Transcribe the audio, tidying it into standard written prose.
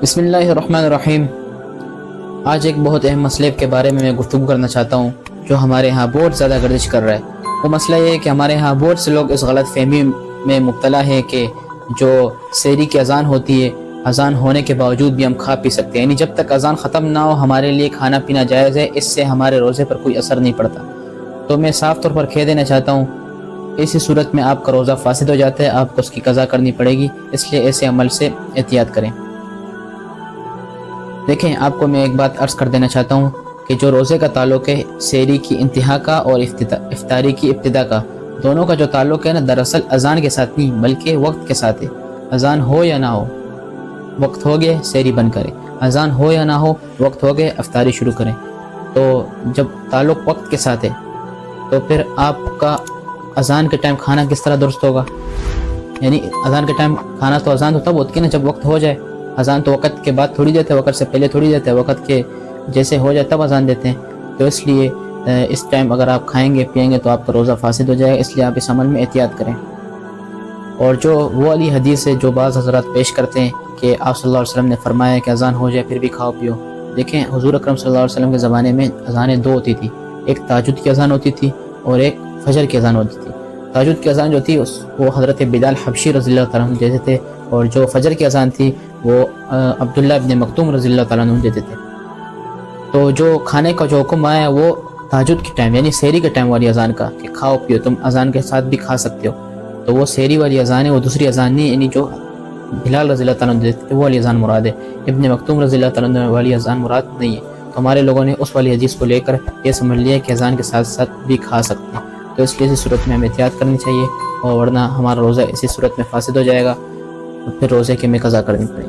بسم اللہ الرحمن الرحیم۔ آج ایک بہت اہم مسئلے کے بارے میں گفتگو کرنا چاہتا ہوں جو ہمارے ہاں بہت زیادہ گردش کر رہا ہے۔ وہ مسئلہ یہ ہے کہ ہمارے ہاں بہت سے لوگ اس غلط فہمی میں مبتلا ہیں کہ جو سحری کی اذان ہوتی ہے، اذان ہونے کے باوجود بھی ہم کھا پی سکتے ہیں، یعنی جب تک اذان ختم نہ ہو ہمارے لیے کھانا پینا جائز ہے، اس سے ہمارے روزے پر کوئی اثر نہیں پڑتا۔ تو میں صاف طور پر کہہ دینا چاہتا ہوں، ایسی صورت میں آپ کا روزہ فاسد ہو جاتا ہے، آپ کو اس کی قضا کرنی پڑے گی، اس لیے ایسے عمل سے احتیاط کریں۔ دیکھیں، آپ کو میں ایک بات عرض کر دینا چاہتا ہوں کہ جو روزے کا تعلق ہے سحری کی انتہا کا اور افطاری کی ابتدا کا، دونوں کا جو تعلق ہے نا، دراصل اذان کے ساتھ نہیں بلکہ وقت کے ساتھ ہے۔ اذان ہو یا نہ ہو، وقت ہو گئے سحری بند کریں، اذان ہو یا نہ ہو وقت ہو گئے افطاری شروع کریں۔ تو جب تعلق وقت کے ساتھ ہے تو پھر آپ کا اذان کے ٹائم کھانا کس طرح درست ہوگا؟ یعنی اذان کے ٹائم کھانا تو اذان تو تب ہوتی ہے نا جب وقت ہو جائے، اذان تو وقت کے بعد تھوڑی دیتے ہیں، وقت سے پہلے تھوڑی دیتے ہیں، وقت کے جیسے ہو جائے تب اذان دیتے ہیں۔ تو اس لیے اس ٹائم اگر آپ کھائیں گے پیئیں گے تو آپ کا روزہ فاسد ہو جائے گا، اس لیے آپ اس عمل میں احتیاط کریں۔ اور جو وہ والی حدیث ہے جو بعض حضرات پیش کرتے ہیں کہ آپ صلی اللہ علیہ وسلم نے فرمایا کہ اذان ہو جائے پھر بھی کھاؤ پیو، دیکھیں حضور اکرم صلی اللہ علیہ وسلم کے زمانے میں اذانیں دو ہوتی تھی، ایک تہجد کی اذان ہوتی تھی اور ایک فجر کی اذان ہوتی تھی۔ تہجد کی اذان جو تھی وہ حضرت بلال حبشی رضی اللہ تعالیٰ عنہ دیتے تھے، اور جو فجر کی اذان تھی وہ عبداللہ ابن مکتوم رضی اللہ تعالیٰ عنہ دیتے تھے۔ تو جو کھانے کا جو حکم آیا وہ تہجد کے ٹائم یعنی سحری کے ٹائم والی اذان کا کہ کھاؤ پیو، تم اذان کے ساتھ بھی کھا سکتے ہو، تو وہ سحری والی اذان ہے، وہ دوسری اذان نہیں، یعنی جو بلال رضی اللہ تعالیٰ عنہ دیتے تھے وہ والی اذان مراد ہے، ابن مکتوم رضی اللہ تعالیٰ عنہ والی اذان مراد نہیں ہے۔ تو ہمارے لوگوں نے اس والی حدیث کو لے کر یہ سمجھ لیا کہ اذان کے ساتھ ساتھ بھی کھا سکتے ہیں، تو اس لیے اسی صورت میں ہمیں احتیاط کرنی چاہیے، اور ورنہ ہمارا روزہ اسی صورت میں فاسد ہو جائے گا، پھر روزے کے میں قضا کرنی پڑے گی۔